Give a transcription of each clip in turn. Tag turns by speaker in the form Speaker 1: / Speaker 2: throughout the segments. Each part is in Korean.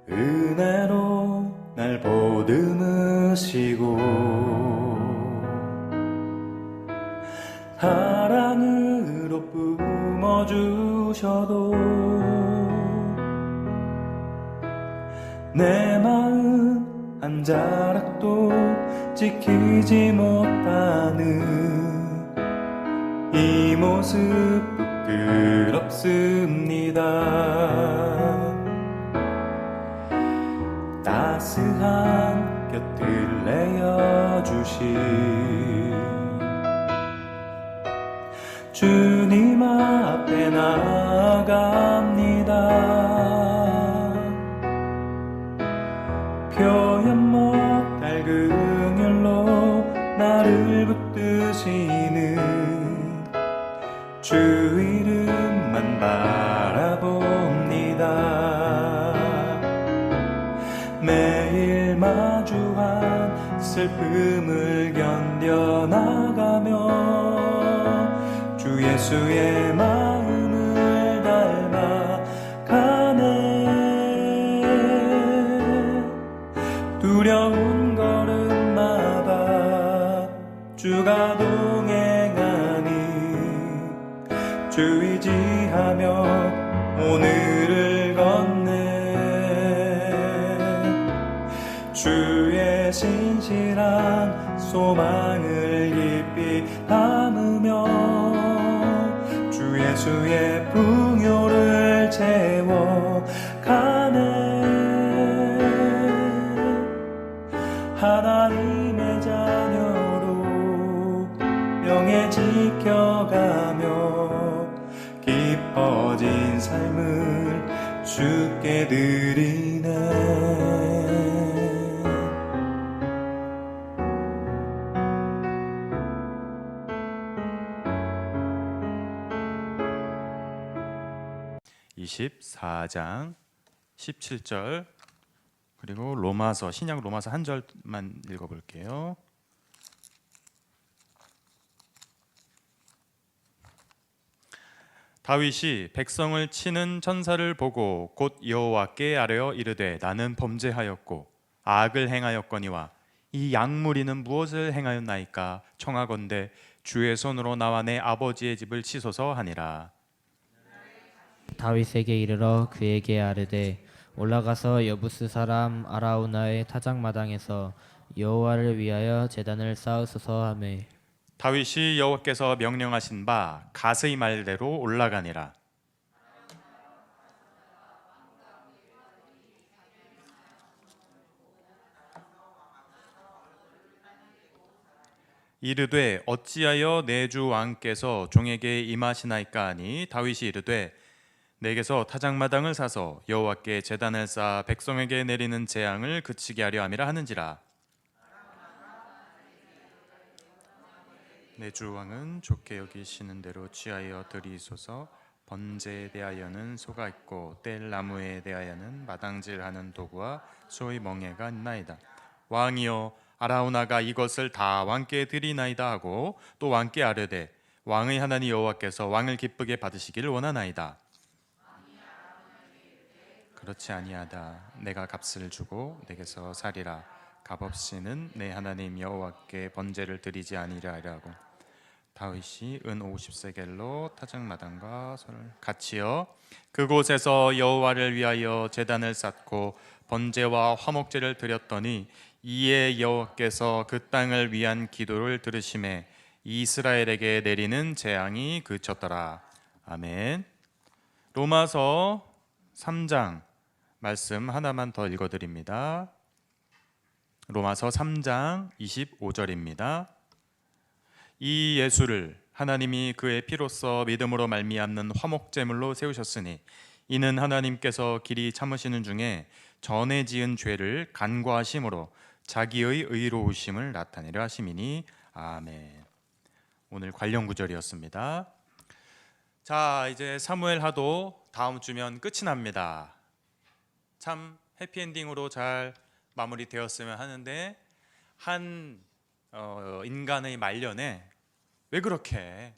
Speaker 1: 은혜로 날 보듬으시고 사랑으로 뿜어주셔도 내 마음 한 자락도 지키지 못하는 이 모습 부끄럽습니다. 따스한 곁을 내어주신 주님 앞에 나아갑니다. 표현 못할 긍휼로 나를 붙드시는 주 이름만 바라봅니다. 매일 마주한 슬픔을 견뎌나가며 주 예수의 마음을 닮아가네. 두려운 걸음마다 주가 동행하니 주 의지하며 오늘을 걷네. 주의 신실한 소망을 깊이 담으며 주 예수의 풍요를 채워가네. 하나님의 자녀로 명예 지켜가며 깊어진 삶을 주께 드리네. 24장 17절 그리고 로마서 신약 로마서 한 절만 읽어볼게요. 다윗이 백성을 치는 천사를 보고 곧 여호와께 아뢰어 이르되 나는 범죄하였고 악을 행하였거니와 이 약무리는 무엇을 행하였나이까 청하건대 주의 손으로 나와 내 아버지의 집을 치소서 하니라.
Speaker 2: 다윗에게 이르러 그에게 아뢰되 올라가서 여부스 사람 아라우나의 타작마당에서 여호와를 위하여 제단을 쌓으소서 하매
Speaker 1: 다윗이 여호와께서 명령하신 바 가스의 말대로 올라가니라. 이르되 어찌하여 내 주 왕께서 종에게 임하시나이까 하니 다윗이 이르되 내게서 타작마당을 사서 여호와께 제단을 쌓아 백성에게 내리는 재앙을 그치게 하려 함이라 하는지라. 내 주 왕은 좋게 여기시는 대로 취하여 드리소서. 번제에 대하여는 소가 있고 뗄 나무에 대하여는 마당질하는 도구와 소의 멍에가 있나이다. 왕이여 아라우나가 이것을 다 왕께 드리나이다 하고 또 왕께 아뢰되 왕의 하나님 여호와께서 왕을 기쁘게 받으시기를 원하나이다. 그렇지 아니하다. 내가 값을 주고 내게서 사리라. 값없이는 내 하나님 여호와께 번제를 드리지 아니하리라고. 다윗이 은 50세겔로 타작마당과 소를 같이요 그곳에서 여호와를 위하여 제단을 쌓고 번제와 화목제를 드렸더니 이에 여호와께서 그 땅을 위한 기도를 들으심에 이스라엘에게 내리는 재앙이 그쳤더라. 아멘. 로마서 3장 말씀 하나만 더 읽어드립니다. 로마서 3장 25절입니다. 이 예수를 하나님이 그의 피로써 믿음으로 말미암는 화목제물로 세우셨으니 이는 하나님께서 길이 참으시는 중에 전에 지은 죄를 간과하심으로 자기의 의로우심을 나타내려 하심이니 아멘. 오늘 관련 구절이었습니다. 자, 이제 사무엘하도 다음 주면 끝이 납니다. 참 해피엔딩으로 잘 마무리되었으면 하는데 한 인간의 말년에 왜 그렇게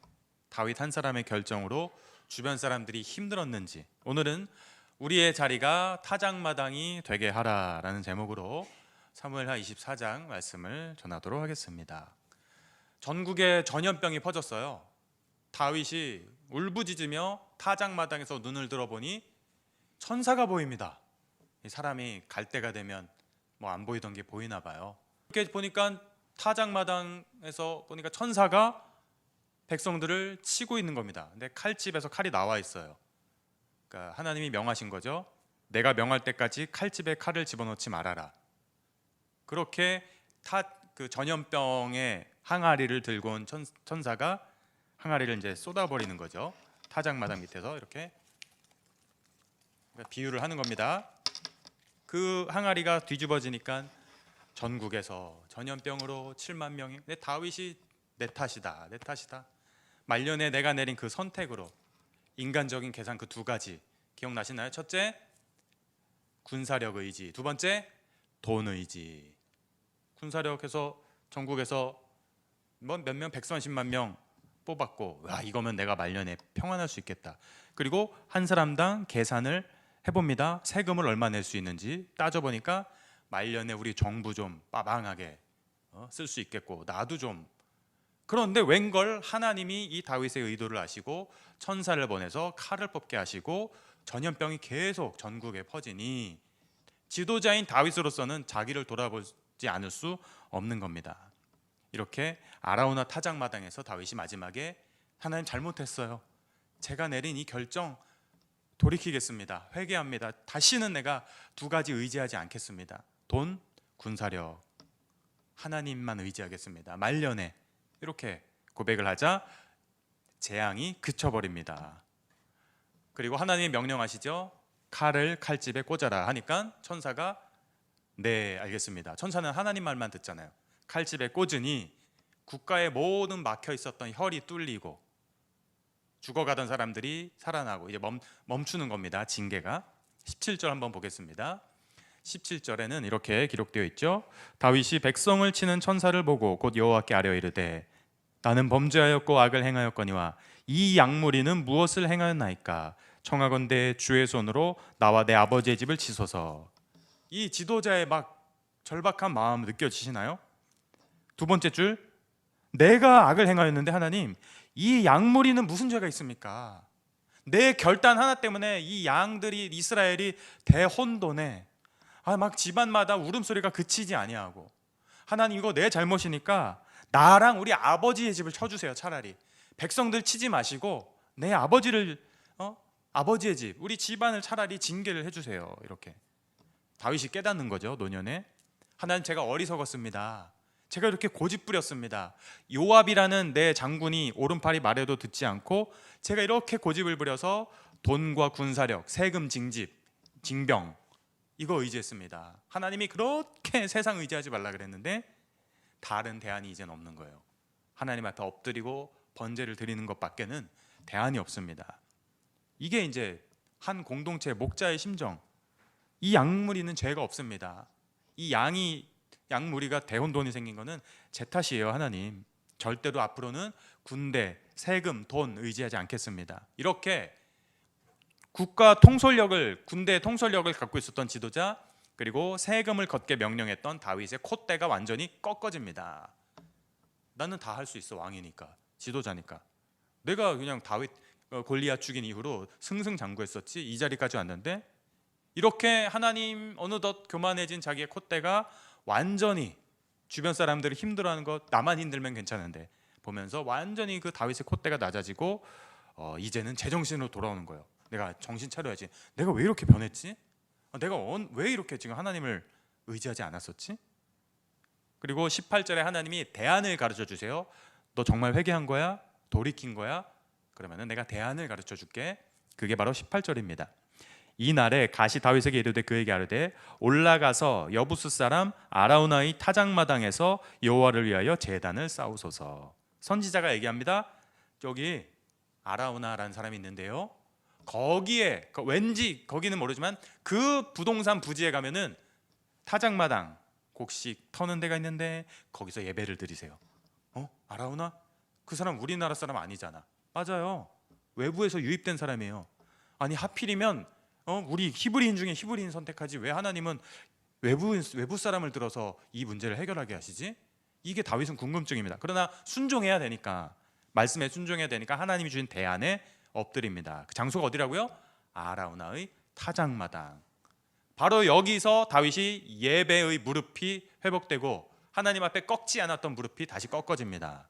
Speaker 1: 다윗 한 사람의 결정으로 주변 사람들이 힘들었는지 오늘은 우리의 자리가 타작마당이 되게 하라라는 제목으로 사무엘하 24장 말씀을 전하도록 하겠습니다. 전국에 전염병이 퍼졌어요. 다윗이 울부짖으며 타작마당에서 눈을 들어보니 천사가 보입니다. 이 사람이 갈 때가 되면 뭐 안 보이던 게 보이나 봐요. 이렇게 보니까 타작마당에서 보니까 천사가 백성들을 치고 있는 겁니다. 근데 칼집에서 칼이 나와 있어요. 그러니까 하나님이 명하신 거죠. 내가 명할 때까지 칼집에 칼을 집어넣지 말아라. 그렇게 그 전염병의 항아리를 들고 온 천사가 항아리를 이제 쏟아버리는 거죠. 타작마당 밑에서 이렇게 비유를 하는 겁니다. 그 항아리가 뒤집어지니까 전국에서 전염병으로 7만 명이. 근데 다윗이 내 탓이다, 내 탓이다. 말년에 내가 내린 그 선택으로 인간적인 계산 그 두 가지 기억나시나요? 첫째, 군사력 의지. 두 번째, 돈 의지. 군사력에서 전국에서 뭐 몇 명, 130만 명 뽑았고, 와, 이거면 내가 말년에 평안할 수 있겠다. 그리고 한 사람당 계산을 해봅니다. 세금을 얼마 낼 수 있는지 따져보니까 말년에 우리 정부 좀 빠방하게 쓸 수 있겠고, 나도 좀. 그런데 웬걸 하나님이 이 다윗의 의도를 아시고 천사를 보내서 칼을 뽑게 하시고 전염병이 계속 전국에 퍼지니 지도자인 다윗으로서는 자기를 돌아보지 않을 수 없는 겁니다. 이렇게 아라우나 타작마당에서 다윗이 마지막에 하나님 잘못했어요. 제가 내린 이 결정 돌이키겠습니다. 회개합니다. 다시는 내가 두 가지 의지하지 않겠습니다. 돈, 군사력. 하나님만 의지하겠습니다. 말년에 이렇게 고백을 하자 재앙이 그쳐버립니다. 그리고 하나님이 명령하시죠. 칼을 칼집에 꽂아라 하니까 천사가 네 알겠습니다. 천사는 하나님 말만 듣잖아요. 칼집에 꽂으니 국가의 모든 막혀 있었던 혈이 뚫리고 죽어가던 사람들이 살아나고 이제 멈추는 겁니다. 징계가. 17절 한번 보겠습니다. 17절에는 이렇게 기록되어 있죠. 다윗이 백성을 치는 천사를 보고 곧 여호와께 아뢰어 이르되 나는 범죄하였고 악을 행하였거니와 이 양무리는 무엇을 행하였나이까? 청하건대 주의 손으로 나와 내 아버지의 집을 치소서. 이 지도자의 막 절박한 마음 느껴지시나요? 두 번째 줄, 내가 악을 행하였는데 하나님, 이 양무리는 무슨 죄가 있습니까? 내 결단 하나 때문에 이 양들이 이스라엘이 대혼돈에 막 집안마다 울음소리가 그치지 아니하고, 하나님 이거 내 잘못이니까 나랑 우리 아버지의 집을 쳐주세요. 차라리 백성들 치지 마시고 내 아버지를 아버지의 집, 우리 집안을 차라리 징계를 해주세요. 이렇게 다윗이 깨닫는 거죠. 노년에 하나님, 제가 어리석었습니다. 제가 이렇게 고집부렸습니다. 요압이라는 내 장군이 오른팔이 말해도 듣지 않고 제가 이렇게 고집을 부려서 돈과 군사력, 세금 징집, 징병 이거 의지했습니다. 하나님이 그렇게 세상 의지하지 말라 그랬는데 다른 대안이 이제는 없는 거예요. 하나님 앞에 엎드리고 번제를 드리는 것밖에는 대안이 없습니다. 이게 이제 한 공동체 목자의 심정. 이 양무리는 죄가 없습니다. 이 양무리가 대혼돈이 생긴 거는 제 탓이에요. 하나님, 절대로 앞으로는 군대, 세금, 돈 의지하지 않겠습니다. 이렇게 국가 통솔력을, 군대 통솔력을 갖고 있었던 지도자, 그리고 세금을 걷게 명령했던 다윗의 콧대가 완전히 꺾어집니다. 나는 다 할 수 있어. 왕이니까, 지도자니까. 내가 그냥 다윗 골리앗 죽인 이후로 승승장구했었지 이 자리까지 왔는데, 이렇게 하나님 어느덧 교만해진 자기의 콧대가 완전히 주변 사람들이 힘들어하는 것 나만 힘들면 괜찮은데 보면서 완전히 그 다윗의 콧대가 낮아지고 이제는 제정신으로 돌아오는 거예요. 내가 정신 차려야지. 내가 왜 이렇게 변했지? 내가 왜 이렇게 지금 하나님을 의지하지 않았었지? 그리고 18절에 하나님이 대안을 가르쳐 주세요. 너 정말 회개한 거야? 돌이킨 거야? 그러면은 내가 대안을 가르쳐 줄게. 그게 바로 18절입니다. 이날에 가시 다윗에게 이르되 그에게 아뢰되 올라가서 여부스 사람 아라우나의 타작마당에서 여호와를 위하여 제단을 쌓으소서. 선지자가 얘기합니다. 저기 아라우나라는 사람이 있는데요, 거기에 왠지 거기는 모르지만 그 부동산 부지에 가면은 타작마당 곡식 터는 데가 있는데 거기서 예배를 드리세요. 아라우나? 그 사람 우리나라 사람 아니잖아. 맞아요. 외부에서 유입된 사람이에요. 아니 하필이면 우리 히브리인 중에 히브리인 선택하지 왜 하나님은 외부 사람을 들어서 이 문제를 해결하게 하시지? 이게 다윗은 궁금증입니다. 그러나 순종해야 되니까, 말씀에 순종해야 되니까 하나님이 주신 대안에 엎드립니다. 그 장소가 어디라고요? 아라우나의 타작마당. 바로 여기서 다윗이 예배의 무릎이 회복되고 하나님 앞에 꺾지 않았던 무릎이 다시 꺾어집니다.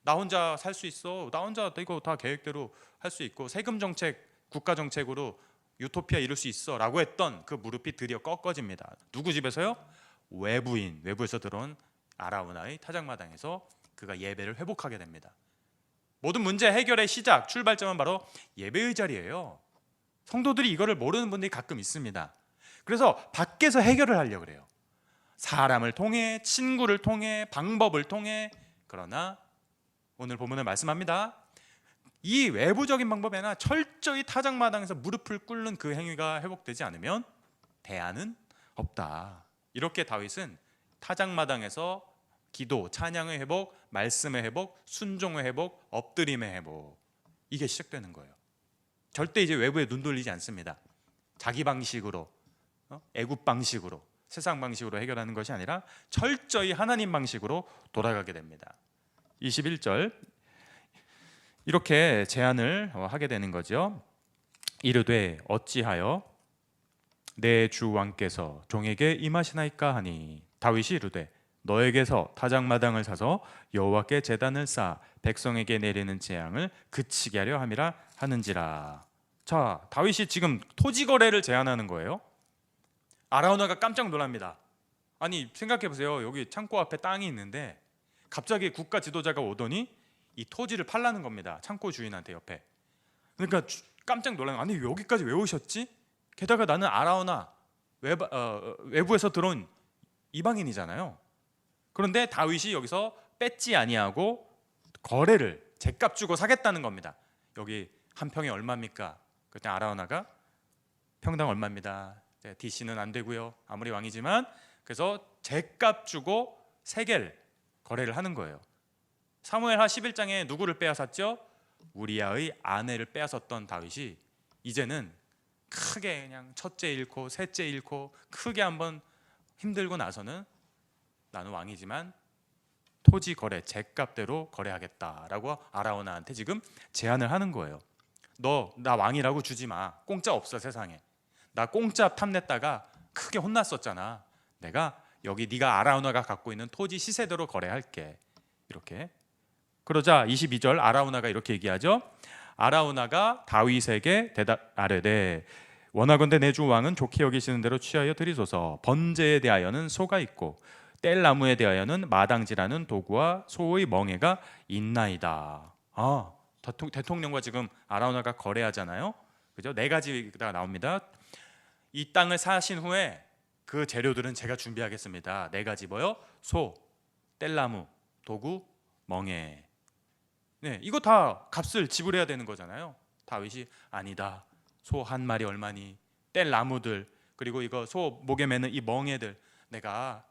Speaker 1: 나 혼자 살 수 있어, 나 혼자 이거 다 계획대로 할 수 있고 세금 정책, 국가 정책으로 유토피아 이룰 수 있어 라고 했던 그 무릎이 드디어 꺾어집니다. 누구 집에서요? 외부에서 들어온 아라우나의 타작마당에서 그가 예배를 회복하게 됩니다. 모든 문제 해결의 시작, 출발점은 바로 예배의 자리예요. 성도들이 이거를 모르는 분들이 가끔 있습니다. 그래서 밖에서 해결을 하려고 그래요. 사람을 통해, 친구를 통해, 방법을 통해. 그러나 오늘 본문을 말씀합니다. 이 외부적인 방법에나 철저히 타작마당에서 무릎을 꿇는 그 행위가 회복되지 않으면 대안은 없다. 이렇게 다윗은 타작마당에서 기도, 찬양의 회복, 말씀의 회복, 순종의 회복, 엎드림의 회복, 이게 시작되는 거예요. 절대 이제 외부에 눈 돌리지 않습니다. 자기 방식으로, 애국 방식으로, 세상 방식으로 해결하는 것이 아니라 철저히 하나님 방식으로 돌아가게 됩니다. 21절 이렇게 제안을 하게 되는 거죠. 이르되 어찌하여 내 주 왕께서 종에게 임하시나이까 하니 다윗이 이르되 너에게서 타작마당을 사서 여호와께 제단을 쌓아 백성에게 내리는 재앙을 그치게 하려 함이라 하는지라. 자, 다윗이 지금 토지 거래를 제안하는 거예요. 아라우나가 깜짝 놀랍니다. 아니 생각해 보세요. 여기 창고 앞에 땅이 있는데 갑자기 국가 지도자가 오더니 이 토지를 팔라는 겁니다. 창고 주인한테 옆에. 그러니까 깜짝 놀라는, 아니 여기까지 왜 오셨지? 게다가 나는 아라우나 외부에서 들어온 이방인이잖아요. 그런데 다윗이 여기서 뺏지 아니하고 거래를 제값 주고 사겠다는 겁니다. 여기 한 평이 얼마입니까? 그때 아라우나가 평당 얼마입니다. DC는 안 되고요. 아무리 왕이지만. 그래서 제값 주고 세겔 거래를 하는 거예요. 사무엘하 11장에 누구를 빼앗았죠? 우리아의 아내를 빼앗았던 다윗이 이제는 크게 그냥 첫째 잃고 셋째 잃고 크게 한번 힘들고 나서는 나는 왕이지만 토지 거래, 제값대로 거래하겠다라고 아라우나한테 지금 제안을 하는 거예요. 너 나 왕이라고 주지 마. 공짜 없어 세상에. 나 공짜 탐냈다가 크게 혼났었잖아. 내가 여기 네가 아라우나가 갖고 있는 토지 시세대로 거래할게. 이렇게. 그러자 22절 아라우나가 이렇게 얘기하죠. 아라우나가 다윗에게 아뢰되 원하건대 내 주 왕은 좋게 여기시는 대로 취하여 드리소서. 번제에 대하여는 소가 있고 뗄 나무에 대하여는 마당질하는 도구와 소의 멍에가 있나이다. 대통령과 지금 아라우나가 거래하잖아요. 그죠? 네 가지가 나옵니다. 이 땅을 사신 후에 그 재료들은 제가 준비하겠습니다. 네 가지 뭐요? 소, 뗄나무, 도구, 멍에. 네, 이거 다 값을 지불해야 되는 거잖아요. 다윗이 아니다. 소 한 마리 얼마니? 뗄 나무들, 그리고 이거 소 목에 매는 이 멍에들 내가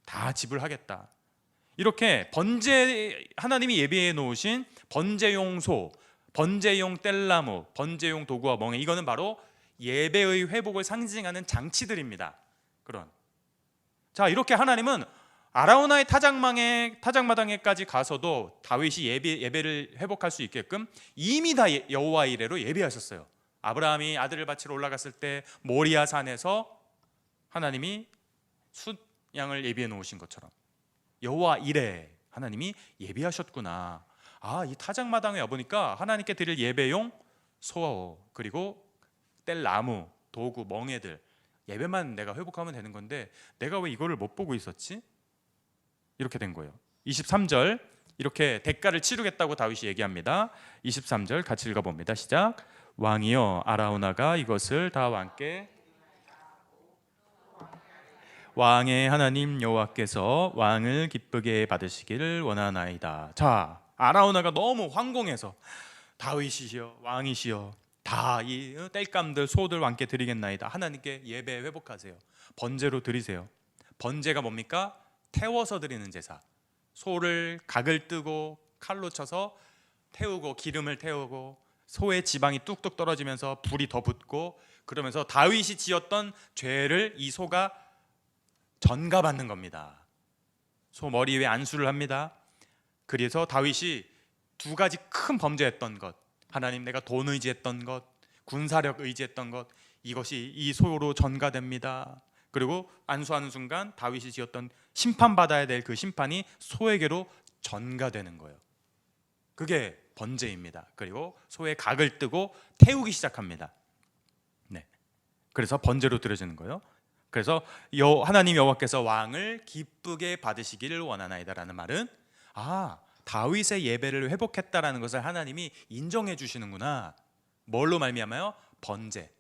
Speaker 1: 다 지불하겠다. 이렇게 번제, 하나님이 예비해 놓으신 번제용 소, 번제용 뗄나무, 번제용 도구와 멍에, 이거는 바로 예배의 회복을 상징하는 장치들입니다. 자, 이렇게 하나님은 아라우나의 타작마당에까지 가서도 다윗이 예배를 회복할 수 있게끔 이미 다 여호와 이레로 예배하셨어요. 아브라함이 아들을 바치러 올라갔을 때 모리아 산에서 하나님이 숫양을 예비해 놓으신 것처럼 여호와 이레 하나님이 예비하셨구나. 이 타작마당에 와보니까 하나님께 드릴 예배용 소, 그리고 뗄 나무, 도구, 멍에들, 예배만 내가 회복하면 되는 건데 내가 왜 이거를 못 보고 있었지? 이렇게 된 거예요. 23절 이렇게 대가를 치르겠다고 다윗이 얘기합니다. 23절 같이 읽어봅니다. 시작. 왕이여 아라우나가 이것을 다 왕의 하나님 여호와께서 왕을 기쁘게 받으시기를 원하나이다. 자, 아라우나가 너무 황공해서 다윗이시여 왕이시여 다 이 땔감들 소들 왕께 드리겠나이다. 하나님께 예배 회복하세요. 번제로 드리세요. 번제가 뭡니까? 태워서 드리는 제사. 소를 각을 뜨고 칼로 쳐서 태우고 기름을 태우고 소의 지방이 뚝뚝 떨어지면서 불이 더 붙고, 그러면서 다윗이 지었던 죄를 이 소가 전가받는 겁니다. 소 머리 위에 안수를 합니다. 그래서 다윗이 두 가지 큰 범죄했던 것, 하나님 내가 돈 의지했던 것, 군사력 의지했던 것, 이것이 이 소로 전가됩니다. 그리고 안수하는 순간 다윗이 지었던 심판받아야 될 그 심판이 소에게로 전가되는 거예요. 그게 번제입니다. 그리고 소의 각을 뜨고 태우기 시작합니다. 네. 그래서 번제로 드려지는 거예요. 그래서 하나님 여호와께서 왕을 기쁘게 받으시기를 원하나이다라는 말은, 다윗의 예배를 회복했다라는 것을 하나님이 인정해 주시는구나. 뭘로 말미암아요? 번제,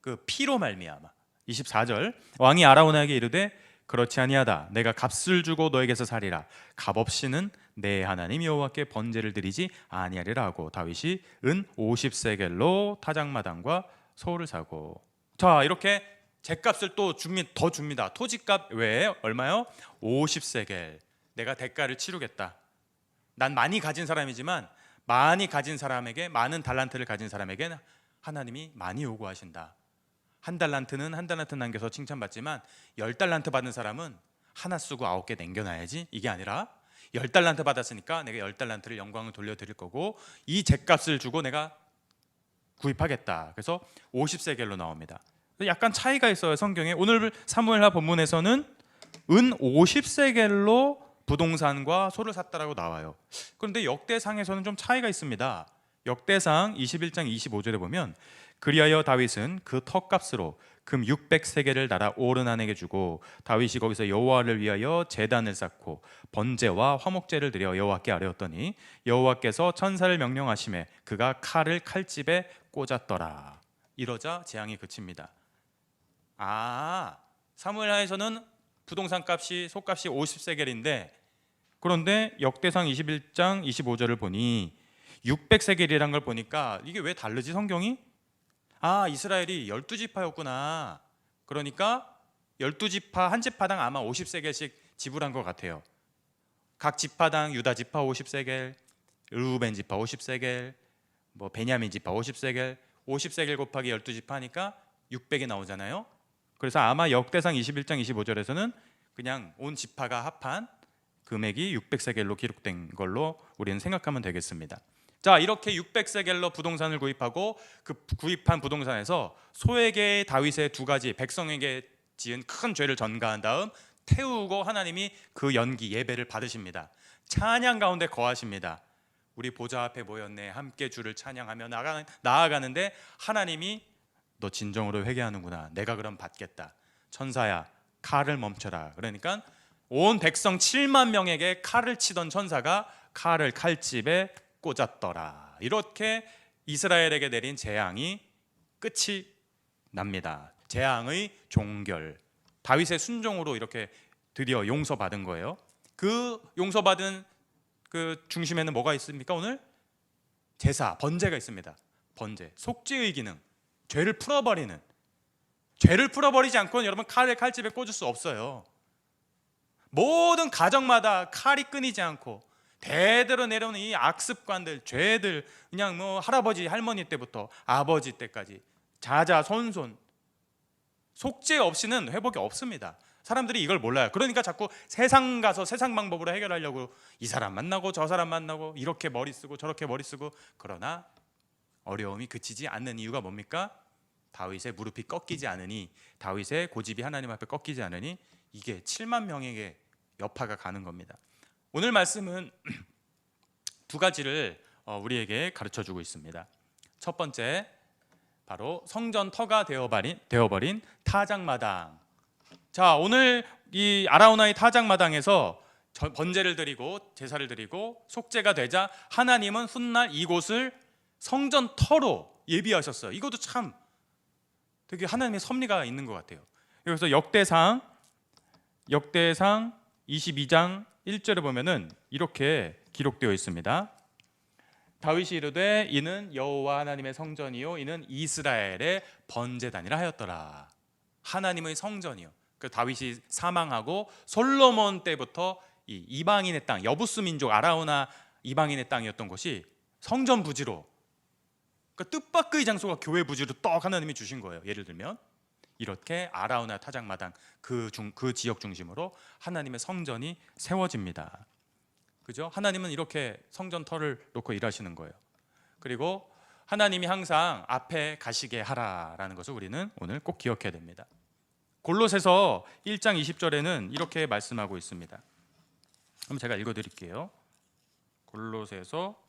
Speaker 1: 그 피로 말미암아. 24절, 왕이 아라우나에게 이르되 그렇지 아니하다. 내가 값을 주고 너에게서 살리라. 값 없이는 내 하나님 여호와께 번제를 드리지 아니하리라 하고 다윗이 은 50세겔로 타작마당과 소를 사고. 자, 이렇게 죗값을 또 더 줍니다. 토지값 외에 얼마요? 50세겔. 내가 대가를 치르겠다. 난 많이 가진 사람이지만 많이 가진 사람에게, 많은 달란트를 가진 사람에게는 하나님이 많이 요구하신다. 한 달란트 남겨서 칭찬받지만 10달란트 받은 사람은 하나 쓰고 9개 남겨놔야지, 이게 아니라 10달란트 받았으니까 내가 10달란트를 영광을 돌려드릴 거고 이 죗값을 주고 내가 구입하겠다. 그래서 50세겔로 나옵니다. 약간 차이가 있어요, 성경에. 오늘 사무엘하 본문에서는 은 50세겔로 부동산과 소를 샀다라고 나와요. 그런데 역대상에서는 좀 차이가 있습니다. 역대상 21장 25절에 보면 그리하여 다윗은 그 턱값으로 금 600세겔을 나라 오르난에게 주고 다윗이 거기서 여호와를 위하여 제단을 쌓고 번제와 화목제를 드려 여호와께 아뢰었더니 여호와께서 천사를 명령하심에 그가 칼을 칼집에 꽂았더라. 이러자 재앙이 그칩니다. 사무엘하에서는 부동산 값이, 소값이 50세겔인데, 그런데 역대상 21장 25절을 보니 600세겔이란 걸 보니까 이게 왜 다르지, 성경이? 이스라엘이 12지파였구나. 그러니까 12지파 한 지파당 아마 50세겔씩 지불한 것 같아요. 각 지파당 유다 지파 50세겔, 르우벤 지파 50세겔, 뭐 베냐민 지파 50세겔, 50세겔 곱하기 12지파니까 600이 나오잖아요. 그래서 아마 역대상 21장 25절에서는 그냥 온 지파가 합한 금액이 600세겔로 기록된 걸로 우리는 생각하면 되겠습니다. 자, 이렇게 600세겔로 부동산을 구입하고 그 구입한 부동산에서 소에게 다윗의 두 가지 백성에게 지은 큰 죄를 전가한 다음 태우고 하나님이 그 연기 예배를 받으십니다. 찬양 가운데 거하십니다. 우리 보좌 앞에 모였네, 함께 주를 찬양하며 나아가는데 하나님이 너 진정으로 회개하는구나, 내가 그럼 받겠다. 천사야, 칼을 멈춰라. 그러니까 온 백성 7만 명에게 칼을 치던 천사가 칼을 칼집에 꽂았더라. 이렇게 이스라엘에게 내린 재앙이 끝이 납니다. 재앙의 종결. 다윗의 순종으로 이렇게 드디어 용서받은 거예요. 그 용서받은 그 중심에는 뭐가 있습니까? 오늘 제사, 번제가 있습니다. 번제, 속죄의 기능, 죄를 풀어버리는. 죄를 풀어버리지 않고는 여러분 칼을 칼집에 꽂을 수 없어요. 모든 가정마다 칼이 끊이지 않고 대대로 내려오는 이 악습관들, 죄들, 그냥 뭐 할아버지 할머니 때부터 아버지 때까지 자자손손 속죄 없이는 회복이 없습니다. 사람들이 이걸 몰라요. 그러니까 자꾸 세상 가서 세상 방법으로 해결하려고 이 사람 만나고 저 사람 만나고 이렇게 머리 쓰고 저렇게 머리 쓰고, 그러나 어려움이 그치지 않는 이유가 뭡니까? 다윗의 무릎이 꺾이지 않으니, 다윗의 고집이 하나님 앞에 꺾이지 않으니 이게 7만 명에게 여파가 가는 겁니다. 오늘 말씀은 두 가지를 우리에게 가르쳐주고 있습니다. 첫 번째, 바로 성전 터가 되어버린 타작마당. 자, 오늘 이 아라우나의 타작마당에서 번제를 드리고 제사를 드리고 속죄가 되자 하나님은 훗날 이곳을 성전 터로 예비하셨어요. 이것도 참 되게 하나님의 섭리가 있는 것 같아요. 그래서 역대상 22장 1절에 보면은 이렇게 기록되어 있습니다. 다윗이 이르되 이는 여호와 하나님의 성전이요 이는 이스라엘의 번제단이라 하였더라. 하나님의 성전이요. 그 다윗이 사망하고 솔로몬 때부터 이 이방인의 땅, 여부스 민족 아라우나 이방인의 땅이었던 곳이 성전 부지로 그러니까 뜻밖의 장소가 교회 부지로 떡 하나님이 주신 거예요. 예를 들면 이렇게 아라우나 타작마당 그 지역 중심으로 하나님의 성전이 세워집니다. 그죠? 하나님은 이렇게 성전터를 놓고 일하시는 거예요. 그리고 하나님이 항상 앞에 가시게 하라라는 것을 우리는 오늘 꼭 기억해야 됩니다. 골로새서 1장 20절에는 이렇게 말씀하고 있습니다. 그럼 제가 읽어드릴게요. 골로새서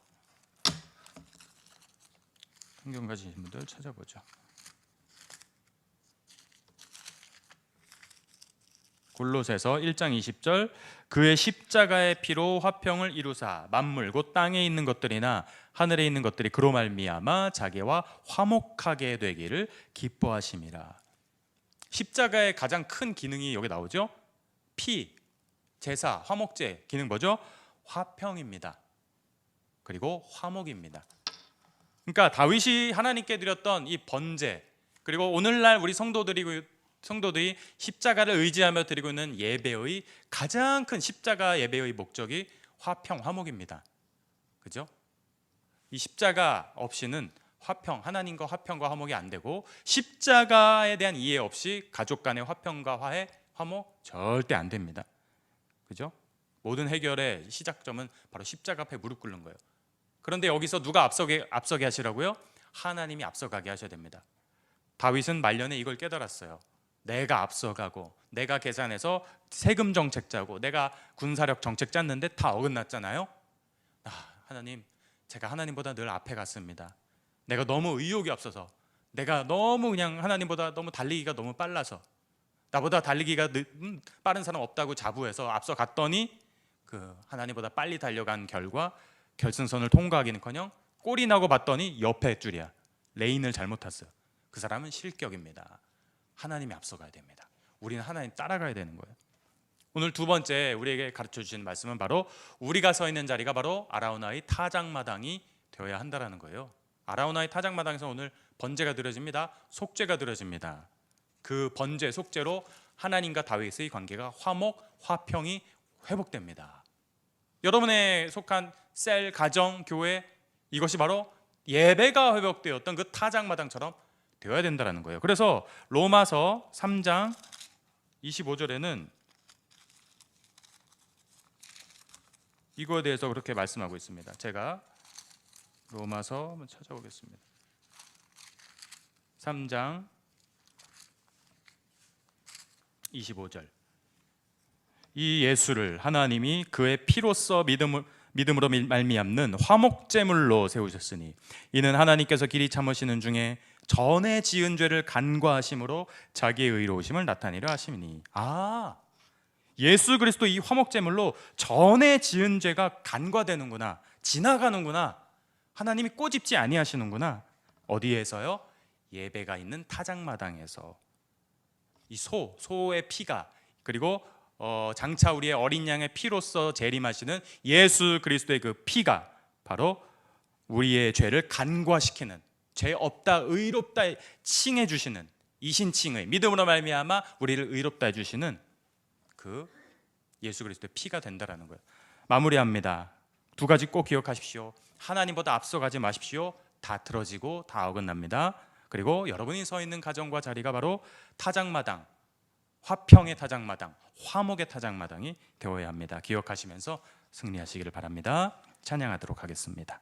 Speaker 1: 성경 가지신 분들 찾아보죠. 골로새서 1장 20절 그의 십자가의 피로 화평을 이루사 만물 곧 땅에 있는 것들이나 하늘에 있는 것들이 그로 말미암아 자기와 화목하게 되기를 기뻐하심이라. 십자가의 가장 큰 기능이 여기 나오죠. 피, 제사, 화목제 기능 뭐죠? 화평입니다. 그리고 화목입니다. 그러니까 다윗이 하나님께 드렸던 이 번제, 그리고 오늘날 우리 성도들이 십자가를 의지하며 드리고 있는 예배의 가장 큰 십자가 예배의 목적이 화평, 화목입니다. 그죠? 이 십자가 없이는 화평, 하나님과 화평과 화목이 안 되고 십자가에 대한 이해 없이 가족 간의 화평과 화해, 화목 절대 안 됩니다. 그죠? 모든 해결의 시작점은 바로 십자가 앞에 무릎 꿇는 거예요. 그런데 여기서 누가 앞서게 하시라고요? 하나님이 앞서가게 하셔야 됩니다. 다윗은 말년에 이걸 깨달았어요. 내가 앞서가고 내가 계산해서 세금 정책 짜고 내가 군사력 정책 짰는데 다 어긋났잖아요. 하나님, 제가 하나님보다 늘 앞에 갔습니다. 내가 너무 의욕이 앞서서, 내가 너무 그냥 하나님보다 너무 달리기가 너무 빨라서, 나보다 달리기가 빠른 사람 없다고 자부해서 앞서갔더니 그 하나님보다 빨리 달려간 결과 결승선을 통과하기는커녕 꼴이 나고 봤더니 옆에 줄이야. 레인을 잘못 탔어요. 그 사람은 실격입니다. 하나님이 앞서가야 됩니다. 우리는 하나님 따라가야 되는 거예요. 오늘 두 번째 우리에게 가르쳐 주신 말씀은 바로 우리가 서 있는 자리가 바로 아라우나의 타작마당이 되어야 한다라는 거예요. 아라우나의 타작마당에서 오늘 번제가 드려집니다. 속죄가 드려집니다. 그 번제, 속죄로 하나님과 다윗의 관계가 화목, 화평이 회복됩니다. 여러분의 속한 셀, 가정, 교회, 이것이 바로 예배가 회복되었던 그 타작마당처럼 되어야 된다는 거예요. 그래서 로마서 3장 25절에는 이거에 대해서 그렇게 말씀하고 있습니다. 제가 로마서 한번 찾아보겠습니다. 3장 25절 이 예수를 하나님이 그의 피로써 믿음으로 말미암는 화목제물로 세우셨으니 이는 하나님께서 길이 참으시는 중에 전에 지은 죄를 간과하심으로 자기의 의로우심을 나타내려 하심이니. 예수 그리스도 이 화목제물로 전에 지은 죄가 간과되는구나, 지나가는구나, 하나님이 꼬집지 아니하시는구나. 어디에서요? 예배가 있는 타작마당에서 이 소의 피가, 그리고 장차 우리의 어린 양의 피로써 재림하시는 예수 그리스도의 그 피가 바로 우리의 죄를 간과시키는, 죄 없다, 의롭다 칭해 주시는, 이신칭의 믿음으로 말미암아 우리를 의롭다 해 주시는 그 예수 그리스도의 피가 된다라는 거예요. 마무리합니다. 두 가지 꼭 기억하십시오. 하나님보다 앞서가지 마십시오. 다 틀어지고 다 어긋납니다. 그리고 여러분이 서 있는 가정과 자리가 바로 타작마당, 화평의 타작마당, 화목의 타작마당이 되어야 합니다. 기억하시면서 승리하시기를 바랍니다. 찬양하도록 하겠습니다.